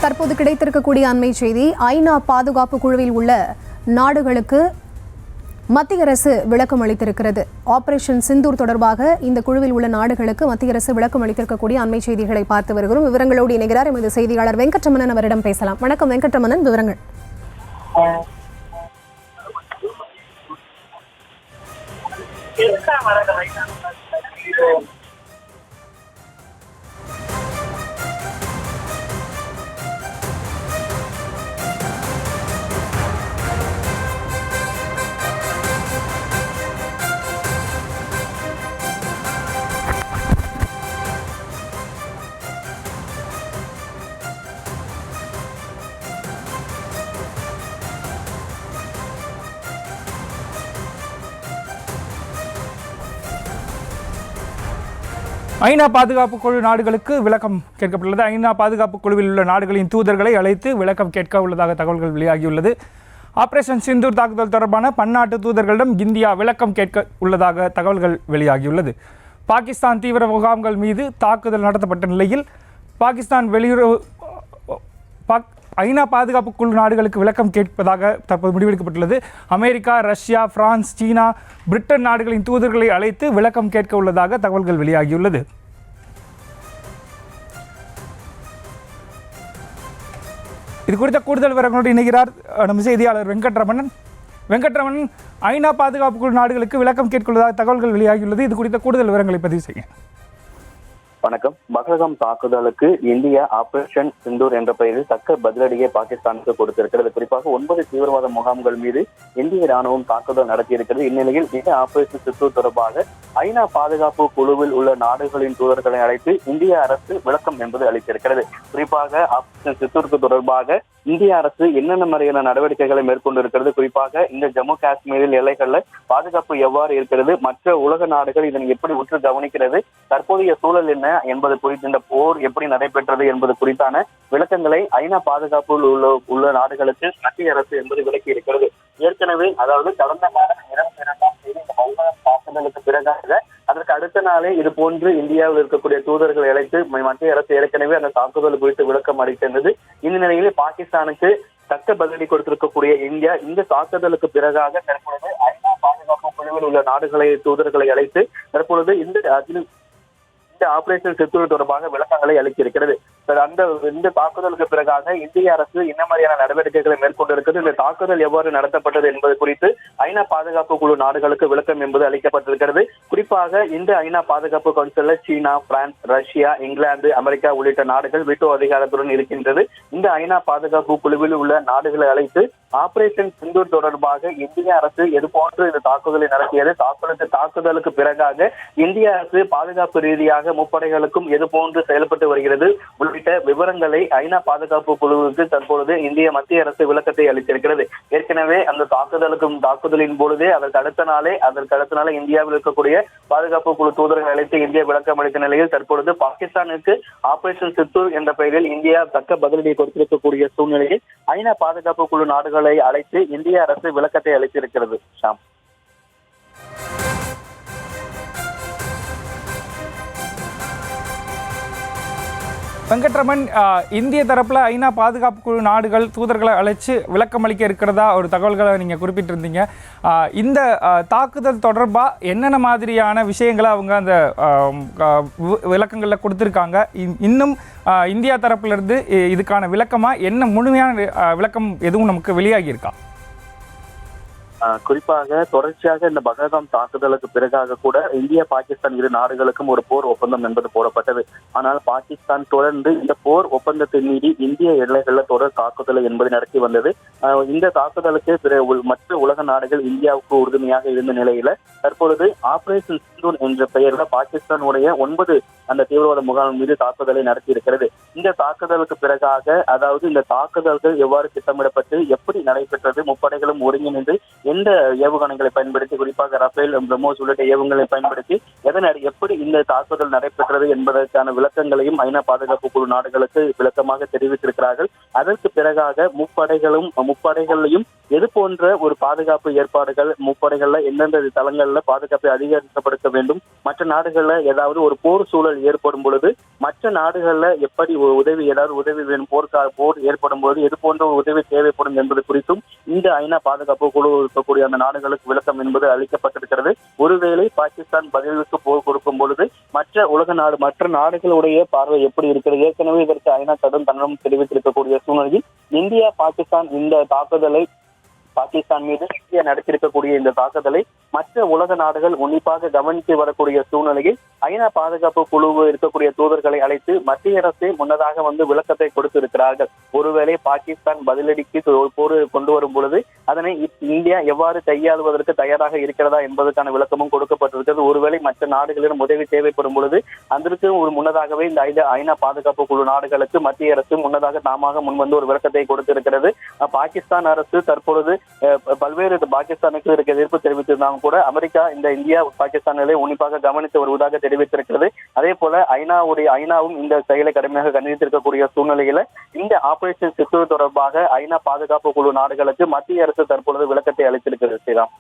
தற்போது கிடைத்திருக்கக்கூடிய அண்மை செய்தி, ஐநா பாதுகாப்பு குழுவில் உள்ள நாடுகளுக்கு மத்திய அரசு விளக்கம் அளித்திருக்கிறது. ஆபரேஷன் சிந்தூர் தொடர்பாக இந்த குழுவில் உள்ள நாடுகளுக்கு மத்திய அரசு விளக்கம் அளித்திருக்கக்கூடிய அண்மை செய்திகளை பார்த்து வருகிறோம். விவரங்களோடு இணைகிறார் எமது செய்தியாளர் வெங்கட்ரமணன். அவரிடம் பேசலாம். வணக்கம் வெங்கட்ரமணன், விவரங்கள். ஐநா பாதுகாப்பு குழு நாடுகளுக்கு விளக்கம் கேட்கப்பட்டுள்ளது. ஐநா பாதுகாப்பு குழுவில் உள்ள நாடுகளின் தூதர்களை அழைத்து விளக்கம் கேட்க உள்ளதாக தகவல்கள் வெளியாகியுள்ளது. ஆபரேஷன் சிந்தூர் தாக்குதல் தொடர்பான பன்னாட்டு தூதர்களிடம் இந்தியா விளக்கம் கேட்க உள்ளதாக தகவல்கள் வெளியாகியுள்ளது. பாகிஸ்தான் தீவிர முகாம்கள் மீது தாக்குதல் நடத்தப்பட்ட நிலையில் பாகிஸ்தான் வெளியுறவு ஐநா பாதுகாப்பு குழு நாடுகளுக்கு விளக்கம் கேட்பதாக தற்போது முடிவெடுக்கப்பட்டுள்ளது. அமெரிக்கா, ரஷ்யா, பிரான்ஸ், சீனா, பிரிட்டன் நாடுகளின் தூதர்களை அழைத்து விளக்கம் கேட்க உள்ளதாக தகவல்கள் வெளியாகியுள்ளது. இது குறித்த கூடுதல் விவரங்களோடு இணைகிறார் நம்ம செய்தியாளர் வெங்கட்ரமணன். வெங்கட்ரமணன், ஐநா பாதுகாப்பு குழு நாடுகளுக்கு விளக்கம் கேட்குள்ளதாக தகவல்கள் வெளியாகியுள்ளது. இது குறித்த கூடுதல் விவரங்களை பதிவு செய்ய. வணக்கம். பஹல்காம் தாக்குதலுக்கு இந்தியா ஆபரேஷன் சிந்தூர் என்ற பெயரில் தக்க பதிலடியை பாகிஸ்தானுக்கு கொடுத்திருக்கிறது. குறிப்பாக 9 தீவிரவாத முகாம்கள் மீது இந்திய ராணுவம் தாக்குதல் நடத்தியிருக்கிறது. இந்நிலையில் இந்த ஆபரேஷன் சிந்தூர் தொடர்பாக ஐநா பாதுகாப்பு குழுவில் உள்ள நாடுகளின் தூதர்களை அழைத்து இந்திய அரசு விளக்கம் என்பது அளித்திருக்கிறது. குறிப்பாக ஆபரேஷன் சிந்தூருக்கு தொடர்பாக இந்திய அரசு என்னென்ன மாதிரியான நடவடிக்கைகளை மேற்கொண்டிருக்கிறது, குறிப்பாக இந்த ஜம்மு காஷ்மீரில் எல்லைகள்ல பாதுகாப்பு எவ்வாறு இருக்கிறது, மற்ற உலக நாடுகள் இதனை எப்படி உற்று கவனிக்கிறது, தற்போதைய சூழல் என்ன என்பது குறித்து, இந்த போர் எப்படி நடைபெற்றது என்பது குறித்தான விளக்கங்களை ஐநா பாதுகாப்பில் உள்ள நாடுகளுக்கு மத்திய அரசு என்பது விளக்கி இருக்கிறது. ஏற்கனவே அதாவது கடந்த மாதம் 22ஆம் தேதி இந்த பஹல்காம் தாக்குதலுக்கு பிறகாக அதற்கு அடுத்த நாளே இது போன்று இந்தியாவில் இருக்கக்கூடிய தூதர்களை அழைத்து மத்திய அரசு ஏற்கனவே அந்த தாக்குதல் குறித்து விளக்கம் அளித்திருந்தது. இந்த நிலையில் பாகிஸ்தானுக்கு தக்க பதிலடி கொடுத்திருக்கக்கூடிய இந்தியா இந்த தாக்குதலுக்கு பிறகாக தற்பொழுது ஐநா பாதுகாப்பு குழுவில் உள்ள தூதர்களை அழைத்து தற்பொழுது இந்த ஆபரேஷன் சிந்தூர் தொடர்பாக விளக்கங்களை அளித்திருக்கிறது. இந்த தாக்குதலுக்கு பிறகாக இந்திய அரசு என்ன மாதிரியான நடவடிக்கைகளை மேற்கொண்டிருக்கிறது, இந்த தாக்குதல் எவ்வாறு நடத்தப்பட்டது என்பது குறித்து ஐநா பாதுகாப்பு குழு நாடுகளுக்கு விளக்கம் என்பது அளிக்கப்பட்டிருக்கிறது. குறிப்பாக இந்த ஐநா பாதுகாப்பு கவுன்சில்ல சீனா, பிரான்ஸ், ரஷ்யா, இங்கிலாந்து, அமெரிக்கா உள்ளிட்ட நாடுகள் வீட்டோ அதிகாரத்துடன் இருக்கின்றது. இந்த ஐநா பாதுகாப்பு குழுவில் உள்ள நாடுகளை அழைத்து ஆபரேஷன் சிந்தூர் தொடர்பாக இந்திய அரசு எது போன்று இந்த தாக்குதலை நடத்தியது, தாக்குதலுக்கு பிறகாக இந்திய அரசு பாதுகாப்பு ரீதியாக முப்படைகளுக்கும் எது போன்று செயல்பட்டு வருகிறது உள்ளிட்ட விவரங்களை ஐநா பாதுகாப்பு குழுவுக்கு தற்பொழுது இந்திய மத்திய அரசு விளக்கத்தை அளித்திருக்கிறது. ஏற்கனவே அந்த தாக்குதலின் பொழுதே அதற்கு அடுத்த நாளே இந்தியாவில் இருக்கக்கூடிய பாதுகாப்பு குழு தூதர்கள் அழைத்து இந்தியா விளக்கம் அளித்த நிலையில் தற்பொழுது பாகிஸ்தானுக்கு ஆபரேஷன் சிந்தூர் என்ற பெயரில் இந்தியா தக்க பதிலடியை கொடுத்திருக்கக்கூடிய சூழ்நிலையில் ஐநா பாதுகாப்பு குழு நாடுகளை அழைத்து இந்திய அரசு விளக்கத்தை அளித்திருக்கிறது. ஷாம். வெங்கட்ரமன், இந்திய தரப்பில் ஐநா பாதுகாப்பு குழு நாடுகள் தூதர்களை அழைச்சு விளக்கம் அளிக்க இருக்கிறதா ஒரு தகவல்களை நீங்கள் குறிப்பிட்டிருந்தீங்க. இந்த தாக்குதல் தொடர்பாக என்னென்ன மாதிரியான விஷயங்களை அவங்க அந்த விளக்கங்களில் கொடுத்துருக்காங்க? இன்னும் இந்தியா தரப்பிலிருந்து இதுக்கான விளக்கமாக என்ன முழுமையான விளக்கம் எதுவும் நமக்கு வெளியாகியிருக்கா? குறிப்பாக தொடர்ச்சியாக இந்த பஹல்காம் தாக்குதலுக்கு பிறகாக கூட இந்தியா, பாகிஸ்தான் இரு நாடுகளுக்கும் ஒரு போர் ஒப்பந்தம் என்பது போடப்பட்டது. ஆனால் பாகிஸ்தான் தொடர்ந்து இந்த போர் ஒப்பந்தத்தை மீறி இந்திய எல்லைகளில் தொடர் தாக்குதலை என்பது நடத்தி வந்தது. இந்த தாக்குதலுக்கு மற்ற உலக நாடுகள் இந்தியாவுக்கு உறுதுணையாக இருந்த நிலையில தற்பொழுது ஆபரேஷன் சிந்தூர் என்ற பெயரில் பாகிஸ்தானுடைய 9 அந்த தீவிரவாத முகாம் மீது தாக்குதலை நடத்தி இருக்கிறது. இந்த தாக்குதலுக்கு பிறகாக அதாவது இந்த தாக்குதல்கள் எவ்வாறு திட்டமிடப்பட்டு எப்படி நடைபெற்றது, முப்படைகளும் ஒருங்கிணைந்து எந்த ஏவுகணைகளை பயன்படுத்தி, குறிப்பாக ரஃபேல், பிரம்மோஸ் உள்ளிட்ட ஏவுகணைகளை பயன்படுத்தி எப்படி இந்த தாக்குதல் நடைபெற்றது என்பதற்கான விளக்கங்களையும் ஐநா பாதுகாப்பு குழு நாடுகளுக்கு விளக்கமாக தெரிவித்திருக்கிறார்கள். அதற்கு பிறகாக முப்படைகளையும் எது போன்ற ஒரு பாதுகாப்பு ஏற்பாடுகள், முப்படைகள்ல எந்தெந்த தளங்கள்ல பாதுகாப்பை அதிகரிக்கப்படுத்த வேண்டும், மற்ற நாடுகள்ல ஏதாவது ஒரு போர் சூழல் ஏற்படும் பொழுது மற்ற நாடுகள்ல எப்படி உதவி வேணும், போர் ஏற்படும் போது எது போன்ற உதவி தேவைப்படும் என்பது குறித்தும் இந்த ஐநா பாதுகாப்பு குழு இருக்கக்கூடிய அந்த நாடுகளுக்கு விளக்கம் என்பது அளிக்கப்பட்டிருக்கிறது. ஒருவேளை பாகிஸ்தான் பதிலுக்கு போர் கொடுக்கும் பொழுது மற்ற நாடுகளுடைய பார்வை எப்படி இருக்கிறது? ஏற்கனவே இதற்கு ஐநா கடும் கண்டனம் தெரிவித்திருக்கக்கூடிய சூழ்நிலையில் இந்தியா பாகிஸ்தான் இந்த தாக்குதலை, பாகிஸ்தான் மீது இந்தியா நடத்தியிருக்கக்கூடிய இந்த தாக்குதலை மற்ற உலக நாடுகள் உன்னிப்பாக கவனித்து வரக்கூடிய சூழ்நிலையில் ஐநா பாதுகாப்பு குழு இருக்கக்கூடிய தூதர்களை அழைத்து மத்திய அரசு முன்னதாக விளக்கத்தை கொடுத்திருக்கிறார்கள். ஒருவேளை பாகிஸ்தான் பதிலடிக்கு போர் கொண்டு வரும் பொழுது அதனை இந்தியா எவ்வாறு கையாளுவதற்கு தயாராக இருக்கிறதா என்பதற்கான விளக்கமும் கொடுக்கப்பட்டிருக்கிறது. ஒருவேளை மற்ற நாடுகளிடம் உதவி தேவைப்படும் பொழுது அதற்கு முன்னதாகவே இந்த ஐநா பாதுகாப்பு குழு நாடுகளுக்கு மத்திய அரசு முன்னதாக தாமாக முன்வந்து ஒரு விளக்கத்தை கொடுத்திருக்கிறது. பாகிஸ்தான் அரசு தற்பொழுது பல்வேறு பாகிஸ்தானுக்கு இருக்க எதிர்ப்பு தெரிவித்திருந்தாலும் கூட அமெரிக்கா இந்த இந்தியா பாகிஸ்தானிலே உன்னிப்பாக கவனித்து வருவதாக தெரிவித்திருக்கிறது. அதே போல ஐநாவும் இந்த செயலை கடுமையாக கண்டித்திருக்கக்கூடிய சூழ்நிலையில இந்த ஆபரேஷன் சிந்தூர் தொடர்பாக ஐநா பாதுகாப்பு குழு நாடுகளுக்கு மத்திய அரசு தற்பொழுது விளக்கத்தை அளித்திருக்கிறது. ஸ்ரீராம்.